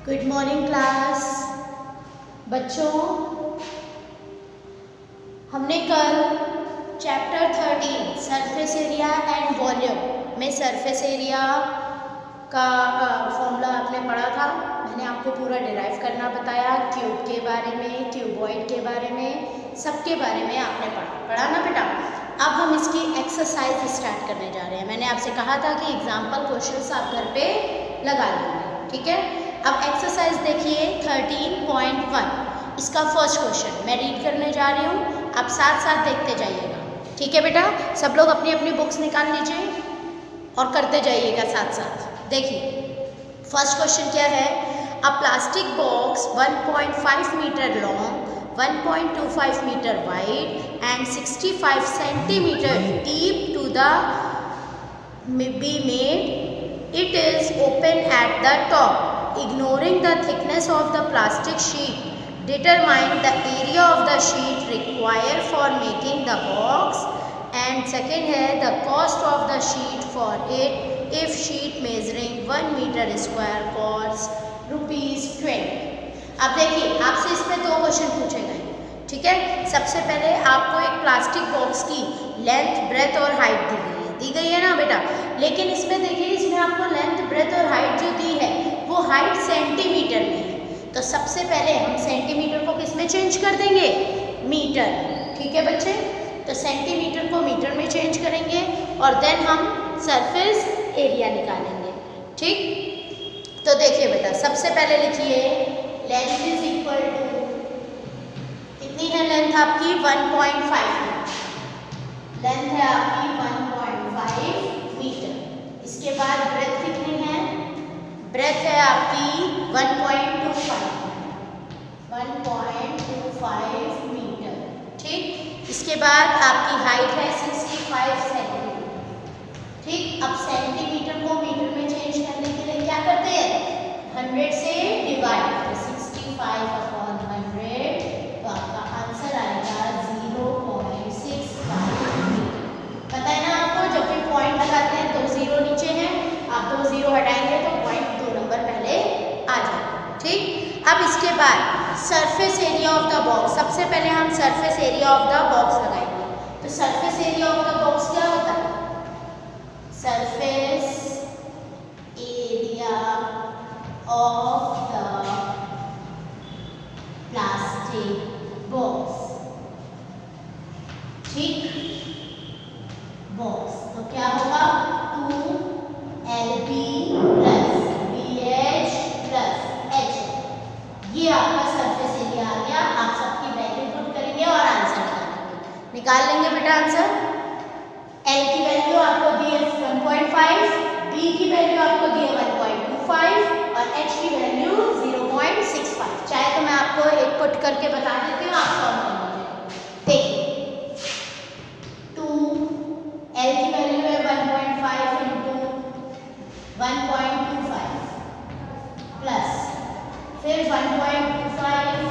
Good morning class. बच्चों, हमने कल chapter 13 surface area and volume में सरफेस एरिया का फॉर्मूला आपने पढ़ा था। मैंने आपको पूरा डिराइव करना बताया, क्यूब के बारे में, क्यूबॉइड के बारे में, सबके बारे में आपने पढ़ा ना बेटा। अब हम इसकी एक्सरसाइज स्टार्ट करने जा रहे हैं। मैंने आपसे कहा था कि एग्जाम्पल क्वेश्चंस आप घर पे लगा लेंगे, ठीक है। अब एक्सरसाइज देखिए 13.1, इसका फर्स्ट क्वेश्चन मैं रीड करने जा रही हूँ, आप साथ साथ देखते जाइएगा, ठीक है बेटा। सब लोग अपनी अपनी बुक्स निकाल लीजिए और करते जाइएगा साथ साथ। देखिए फर्स्ट क्वेश्चन क्या है। A plastic box 1.5 metre long, 1.25 metre wide and 65 centimetre deep to the be made. It is open at the top. Ignoring the thickness of the plastic sheet, determine the area of the sheet required for making the box. And second है the cost of the sheet for it if sheet measuring 1 meter square costs ₹20. अब देखिए आपसे इसमें दो question पूछे गए, ठीक है। सबसे पहले आपको एक प्लास्टिक बॉक्स की लेंथ, ब्रेथ और हाइट दी गई है ना बेटा। लेकिन इसमें देखिए, इसमें आपको लेंथ, ब्रेथ और हाइट जो दी है वो हाइट सेंटीमीटर में है। तो सबसे पहले हम सेंटीमीटर को किस में चेंज कर देंगे, मीटर, ठीक है बच्चे। तो सेंटीमीटर को मीटर में चेंज करेंगे और देन हम सरफेस एरिया निकालेंगे, ठीक। तो देखिए बेटा, सबसे पहले लिखिए लेंथ इज इक्वल टू, कितनी है लेंथ आपकी 1.5, लेंथ है आपकी 1.5 मीटर। इसके बाद ब्रेथ कितनी है, ब्रेथ है आपकी 1.25 मीटर, ठीक। इसके बाद आपकी हाइट है 65 सेंटीमीटर, ठीक। अब सेंटीमीटर को मीटर में चेंज करने के लिए क्या करते हैं, 100 से डिवाइड, तो 65/100, तो आपका आंसर आएगा 0.65 मीटर। पता है ना आपको, जब भी पॉइंट लगाते हैं 2 जीरो नीचे हैं, आप 2 जीरो हटाएंगे तो पॉइंट 2 नंबर पहले आ जाएगा, ठीक। अब इसके बाद surface area of the box, सबसे पहले हम surface area of the box लगाएंगे। तो surface area of the box क्या होता है, surface area of the plastic box, ठीक, बॉक्स। तो क्या होगा 2LB plus BH plus H, ये आपका सरफेस एरिया आ गया। आप सबकी वैल्यू पुट करेंगे और आंसर निकाल लेंगे बेटा। आंसर L की वैल्यू आपको दी है 1.5, B की वैल्यू आपको दी है 1.25 और H की वैल्यू 0.65। चाहे तो मैं आपको एक पुट करके बता देती हूँ, आप सॉल्व कर लीजिए। देखिए L की वैल्यू है 1.5 इंटू 1.25 प्लस फिर 1.25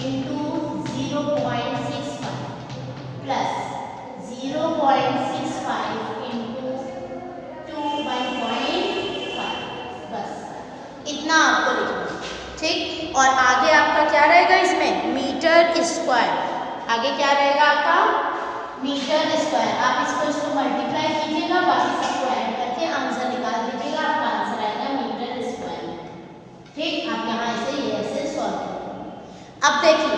इंटू 0.65 प्लस 0.65 इंटू 1.5, बस इतना आपको लिखना, ठीक। और आगे आपका क्या रहेगा इसमें, मीटर स्क्वायर। आगे क्या रहेगा आपका, मीटर स्क्वायर। आप इसको मल्टीप्लाई कीजिएगा, बाकी सबको ऐड करके आंसर निकाल दीजिएगा। आपका आंसर आएगा मीटर स्क्वायर, ठीक। आप यहाँ ऐसे सॉल्व करेंगे। अब देखिए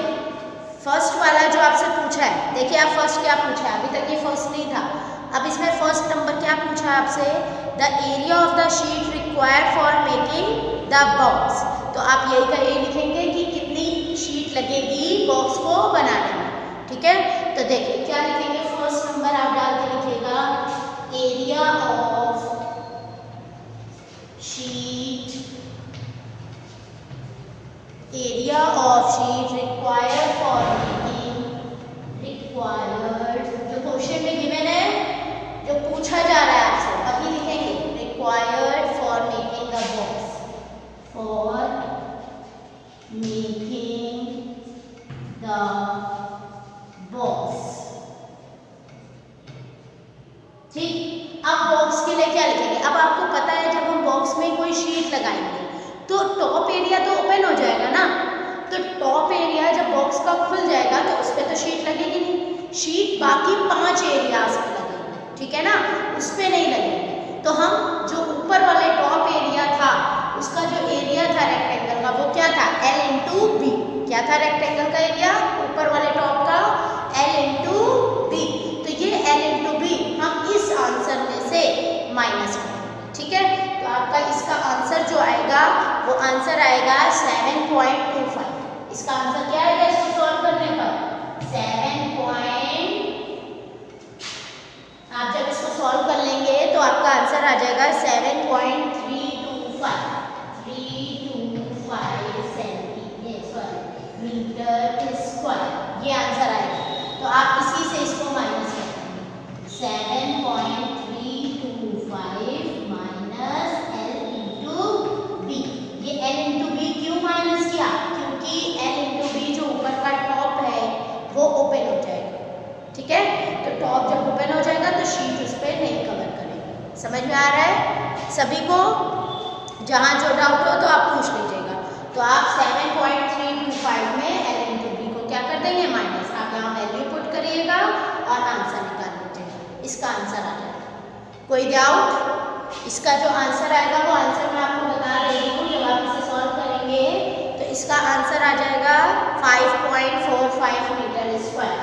फर्स्ट वाला जो आपसे पूछा है, देखिए आप फर्स्ट क्या पूछा है, अभी तक ये फर्स्ट नहीं था। अब इसमें फर्स्ट नंबर क्या पूछा है आपसे, the area of the sheet required for making the box. तो आप यही का यही लिखेंगे कि कितनी शीट लगेगी बॉक्स को बनाने में, ठीक है। तो देखिए क्या लिखेंगे, फर्स्ट नंबर आप डाल के लिखिएगा area of sheet, area of sheet required for making, required जो क्वेश्चन में गिवन है, जो पूछा जा रहा है आपसे वही लिखेंगे, required for making the box, for making the box, ठीक। अब बॉक्स के लिए क्या लिखेंगे, अब आपको पता है जब हम बॉक्स में कोई शीट लगाएंगे तो टॉप एरिया तो ओपन हो जाएगा ना, तो टॉप एरिया जब बॉक्स का खुल जाएगा तो उस पर तो शीट लगेगी नहीं, शीट बाकी 5 एरियाज पे लगेगी, ठीक है ना, उस पर नहीं लगेगी। तो हम जो ऊपर वाले टॉप एरिया था उसका जो एरिया था रेक्टेंगल का वो क्या था, L इंटू बी। क्या था रेक्टेंगल का एरिया ऊपर वाले टॉप का, L इंटू बी। तो ये L इंटू बी हम इस आंसर में से माइनस करेंगे, ठीक है। तो आपका इसका आंसर जो आएगा वो आंसर आएगा 7.25। इसका आंसर क्या आएगा इसको सॉल्व करने पर 7. आप जब इसको सॉल्व कर लेंगे तो आपका आंसर आ जाएगा 7.325 मीटर स्क्वायर, ये आंसर आएगा। तो आप इसी से इसको माइनस करेंगे 7.325 माइनस L इंटू बी। ये L इंटू बी क्यों माइनस किया, क्योंकि L इंटू बी जो ऊपर का टॉप है वो ओपन हो जाएगा, ठीक है। तो टॉप जब ओपन हो जाएगा तो शीट उस पर नहीं कवर करेगी। समझ में आ रहा है सभी को? जहाँ जो डाउट हो तो आप पूछ लीजिएगा। तो आप 7.325 में L इंटू बी को क्या कर देंगे माइनस, आप यहाँ वैल्यू पुट करिएगा और आंसर निकाल लीजिएगा, इसका आंसर आ जाएगा। कोई डाउट? इसका जो आंसर आएगा वो आंसर मैं आपको बता रही हूँ, जब आप इसे सॉल्व करेंगे तो इसका आंसर आ जाएगा 5.45 मीटर स्क्वायर।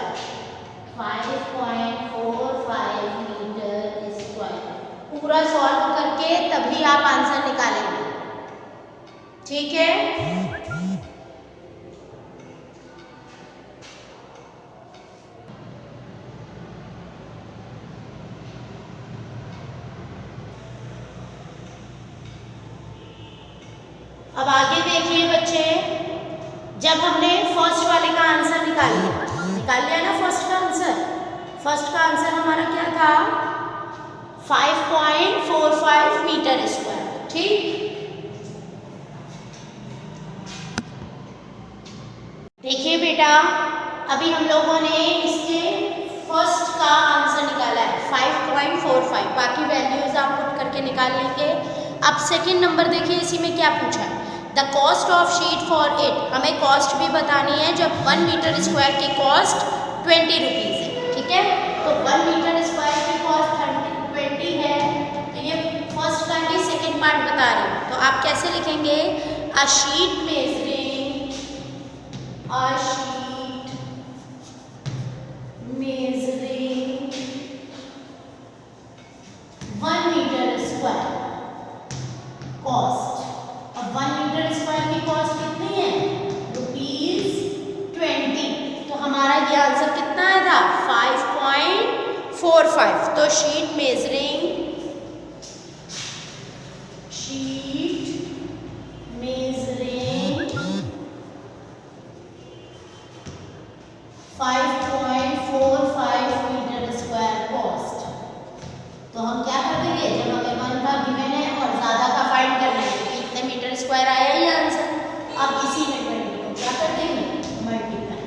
5.45 metre square. पूरा सॉल्व करके तभी आप आंसर निकालेंगे, ठीक है। अब आगे देखिए बच्चे, जब हमने फर्स्ट वाले का आंसर निकाल लिया ना, फर्स्ट का आंसर हमारा क्या था 5.45 मीटर स्क्वायर, ठीक। देखिए बेटा, अभी हम लोगों ने इसके फर्स्ट का आंसर निकाला है 5.45, बाकी वैल्यूज आप पुट करके निकाल लेंगे। अब सेकंड नंबर देखिए, इसी में क्या पूछा है, the cost of sheet for it. हमें कॉस्ट भी बतानी है, जब 1 मीटर स्क्वायर की कॉस्ट 20 रुपीज़ है, ठीक है। तो 1 मीटर स्क्वायर की कॉस्ट 20 है, तो ये फर्स्ट का ही सेकंड पार्ट बता रही हूँ। तो आप कैसे लिखेंगे, a sheet measuring 1 metre square cost. अब 1 मीटर स्क्वायर की कॉस्ट कितनी है, ₹20। तो हमारा ये आंसर कितना आया था 5.45। तो sheet measuring 5.45 metre square cost. तो हम क्या कर देंगे, जब हमें 1 का गिवन है और ज़्यादा का फाइंड करना है, कितने मीटर स्क्वायर आया ये आंसर, अब इसी में 20 को क्या कर देंगे मल्टीप्लाई।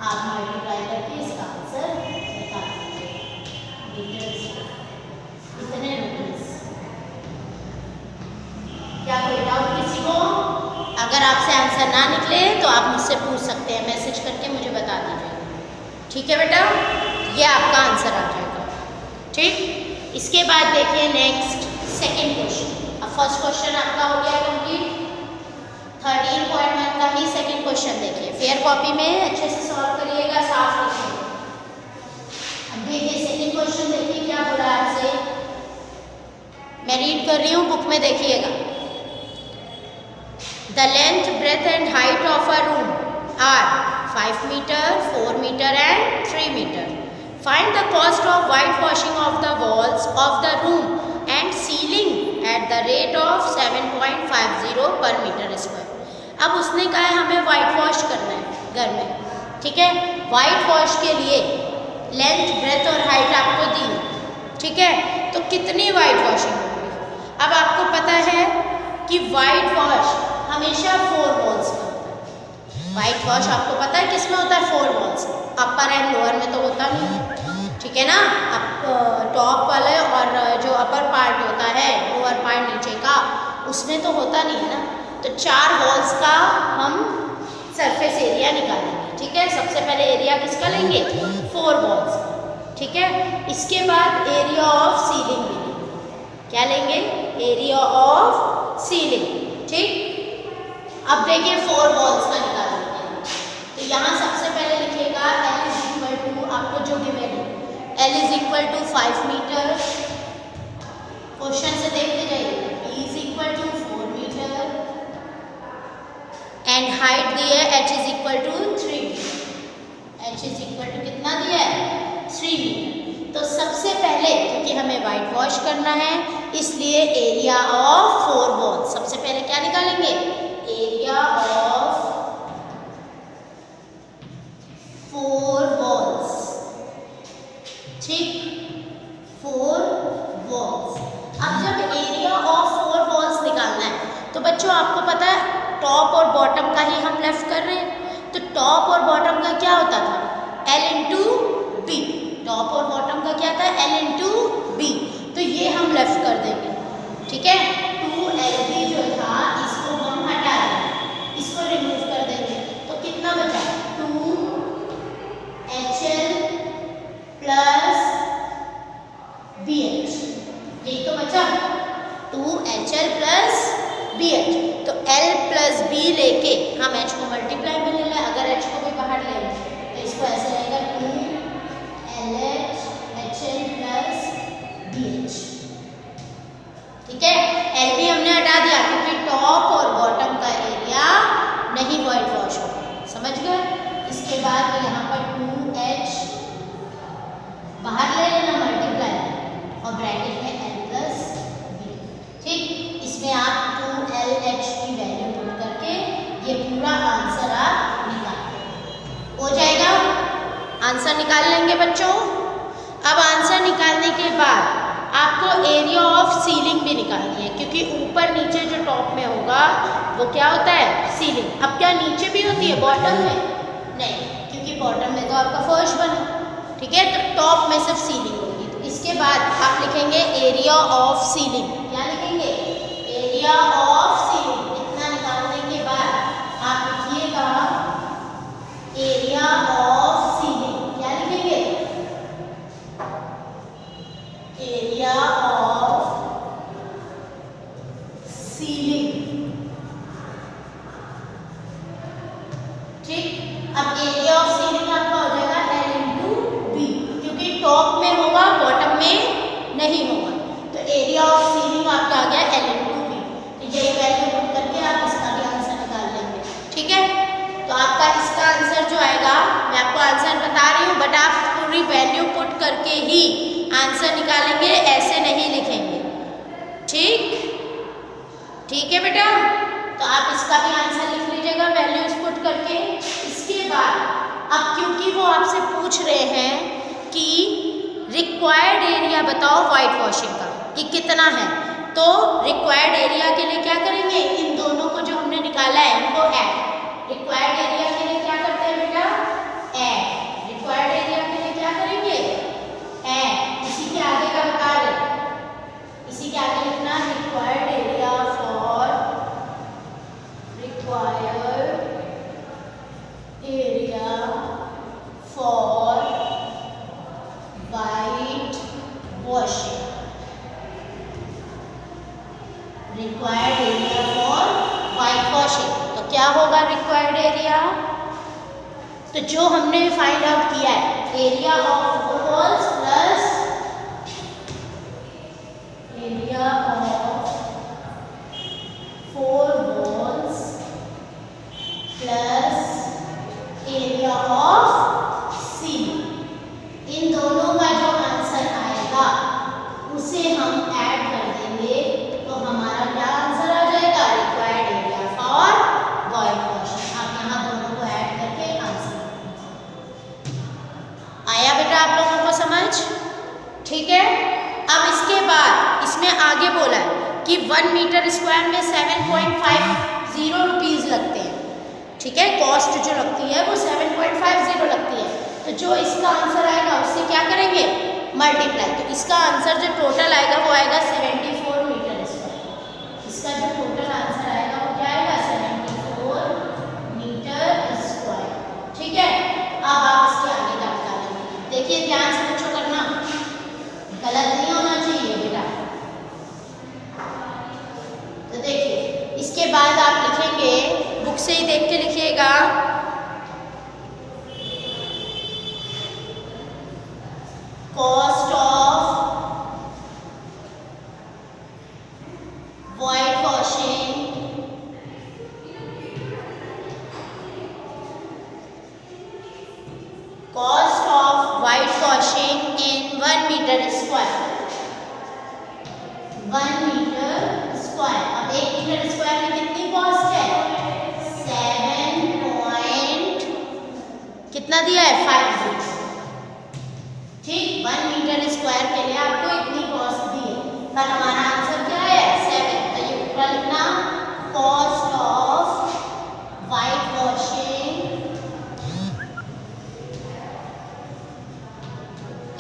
आप मल्टीप्लाई करके इसका आंसर निकाल दीजिए, मीटर स्क्वायर इतने रुपीस। क्या कोई डाउट किसी को? अगर आपसे आंसर ना निकले तो आप मुझसे पूछ सकते हैं, मैसेज करके मुझे बता दीजिएगा, ठीक है बेटा। ये आपका आंसर आ जाएगा, ठीक। इसके बाद देखिए नेक्स्ट सेकंड क्वेश्चन। अब फर्स्ट क्वेश्चन आपका हो गया कंप्लीट, 13.1 का ही सेकंड क्वेश्चन देखिए, फेयर कॉपी में अच्छे से सॉल्व करिएगा, साफ लिखिएगा। अब देखिए सेकंड क्वेश्चन, देखिए क्या बोला आपसे, मैं रीड कर रही हूँ, बुक में देखिएगा। The length, breadth and height of a room are 5 meter, 4 meter and 3 meter. Find the cost of whitewashing of the walls of the room and ceiling at the rate of 7.50 per meter square. अब उसने कहा है हमें white wash करना है घर में, ठीक है। वाइट वॉश के लिए लेंथ, ब्रेथ और हाइट आपको दी है, ठीक है। तो कितनी वाइट वॉशिंग होगी? अब आपको पता है कि वाइट वॉश हमेशा 4 वॉल्स में होता है। वाइट वॉश आपको पता है किस में होता है, 4 वॉल्स, अपर एंड लोअर में तो होता नहीं, ठीक है ना। टॉप वाले और जो अपर पार्ट होता है, लोअर पार्ट नीचे का, उसमें तो होता नहीं है ना। तो 4 वॉल्स का हम सरफेस एरिया निकालेंगे, ठीक है। सबसे पहले एरिया किसका लेंगे, 4 वॉल्स, ठीक है। इसके बाद एरिया ऑफ सीलिंग भी लेंगे, क्या लेंगे, एरिया ऑफ सीलिंग, ठीक। अब देखिए 4 वॉल्स का निकाल लेते हैं। तो यहाँ सबसे पहले लिखिएगा L इज इक्वल टू, आपको जो गिवन है L is equal to 5 metre, question से देखते जाइए, E is equal to 4 metre and height दी है H is equal to 3 metre. H is equal to कितना दिया है, 3 मीटर। तो सबसे पहले क्योंकि हमें वाइट वॉश करना है इसलिए एरिया ऑफ 4 वॉल्स, सबसे पहले क्या निकालेंगे, एरिया ऑफ 4 वॉल्स, ठीक, 4 वॉल्स। अब जब एरिया ऑफ 4 वॉल्स निकालना है तो बच्चों आपको पता है टॉप और बॉटम का ही हम लेफ्ट कर रहे हैं। तो टॉप और बॉटम का क्या होता था, L इंटू बी, टॉप और बॉटम का क्या था, L इंटू बी। तो ये हम लेफ्ट कर देंगे, ठीक है। 2LB जो था इसको हम हटा देंगे, इसको रिमूव कर देंगे। तो कितना बचा, 2HL प्लस BH, यही तो बचा, 2HL प्लस BH। तो L प्लस B लेके हम H को मल्टीप्लाई में ले लें, अगर H को भी बाहर ले लें तो इसको ऐसे रहेगा 2LH HL प्लस BH, ठीक है। L भी हमने हटा दिया क्योंकि टॉप और बॉटम का एरिया नहीं वाइट वॉश होगा, समझ गए। इसके बाद यहाँ पर 2H बाहर ले लेना मल्टीप्लाई और ब्रैकेट में L प्लस B, ठीक। इसमें आप 2LH की वैल्यू पुट करके ये पूरा आंसर आप निकाल हो जाएगा। आंसर निकाल लेंगे बच्चों। अब आंसर निकालने के बाद आपको एरिया ऑफ सीलिंग भी निकालनी है क्योंकि ऊपर नीचे जो टॉप में होगा वो क्या होता है, सीलिंग। अब क्या नीचे भी होती है बॉटम में, नहीं, क्योंकि बॉटम में तो आपका फर्श बना, ठीक है। तो टॉप में सिर्फ सीलिंग होगी। तो इसके बाद आप लिखेंगे एरिया ऑफ सीलिंग, क्या लिखेंगे, एरिया ऑफ सीलिंग। इतना निकालने के बाद आप लिखिएगा एरिया ऑफ सीलिंग, क्या लिखेंगे, एरिया ऑफ सीलिंग, ठीक। अब एरिया ऑफ सीलिंग आपका हो जाएगा L इंटू बी, क्योंकि टॉप में होगा बॉटम में नहीं होगा। तो एरिया ऑफ सीलिंग आपका आ गया L इंटू बी। तो यही वैल्यू पुट करके आप इसका भी आंसर निकाल लेंगे, ठीक है। तो आपका इसका आंसर जो आएगा, मैं आपको आंसर बता रही हूँ बट आप पूरी वैल्यू पुट करके ही आंसर निकालेंगे, ऐसे नहीं लिखेंगे, ठीक, ठीक है बेटा। तो आप इसका भी आंसर लिख लीजिएगा वैल्यूज पुट करके। इसके बाद अब क्योंकि वो आपसे पूछ रहे हैं कि रिक्वायर्ड एरिया बताओ वाइट वॉशिंग का कि कितना है, तो रिक्वायर्ड एरिया के लिए क्या करेंगे, इन दोनों को जो हमने निकाला है इनको ऐड। रिक्वायर्ड एरिया के लिए क्या करते हैं बेटा, ऐड। रिक्वायर्ड एरिया के लिए क्या करेंगे, ऐड। इसी के आगे का बता रहे, इसी के आगे लिखना required area for, required area for white washing, required area for white washing. तो क्या होगा रिक्वायर्ड एरिया, तो जो हमने फाइंड आउट किया है area of 4 walls plus area of 4 walls plus area of ceiling, इन दोनों का जो आंसर आएगा उसे हम ऐड कर देंगे तो हमारा क्या आंसर आ जाएगा, required area for white washing. आप यहाँ दोनों को ऐड करके आंसर आया बेटा आप लोगों को समझ, ठीक है। अब इसके बाद इसमें आगे बोला है कि 1 मीटर स्क्वायर में 7.50 रुपीज़ लगते हैं, ठीक है। कॉस्ट जो लगती है वो 7.50 लगती है। तो जो इसका आंसर आएगा उससे क्या करेंगे, मल्टीप्लाई। तो इसका आंसर जो टोटल आएगा वो आएगा 74 मीटर स्क्वायर। इसका जो टोटल आंसर आएगा वो क्या आएगा 74 मीटर स्क्वायर। ठीक है, अब आप इसके आगे का निकालेंगे। देखिए ध्यान से बच्चों करना, गलत नहीं होना चाहिए बेटा। तो देखिए इसके बाद आप लिखेंगे, बुक से ही देख के लिखिएगा, cost of white washing in 1 metre square. 1 metre square. अब 1 मीटर स्क्वायर में कितनी कॉस्ट है? 7 पॉइंट कितना दिया है? 50। ठीक, 1 मीटर स्क्वायर के लिए आपको इतनी कॉस्ट दी है, पर हमारा आंसर क्या है? 7। तो ये पूरा लिखना, cost of white washing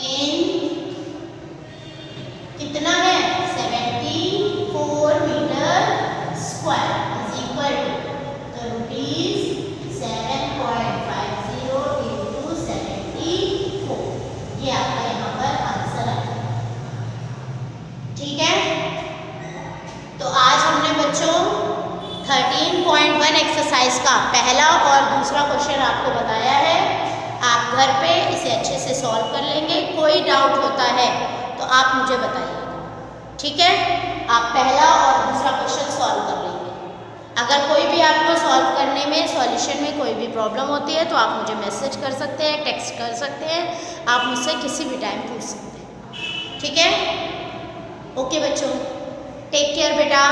in कितना है? 74 metre square is equal to rupees 7.50 into 74। ये आपका यहाँ पर आंसर है। ठीक है, तो आज हमने बच्चों 13.1 एक्सरसाइज का पहला और दूसरा क्वेश्चन आपको बताया है। आप घर पे इसे अच्छे से सॉल्व कर लेंगे। कोई डाउट होता है तो आप मुझे बताइएगा। ठीक है, आप पहला और दूसरा क्वेश्चन सॉल्व कर लेंगे। अगर कोई भी आपको सॉल्व करने में, सॉल्यूशन में कोई भी प्रॉब्लम होती है तो आप मुझे मैसेज कर सकते हैं, टेक्स्ट कर सकते हैं, आप मुझसे किसी भी टाइम पूछ सकते हैं। ठीक है, ओके बच्चों, टेक केयर बेटा।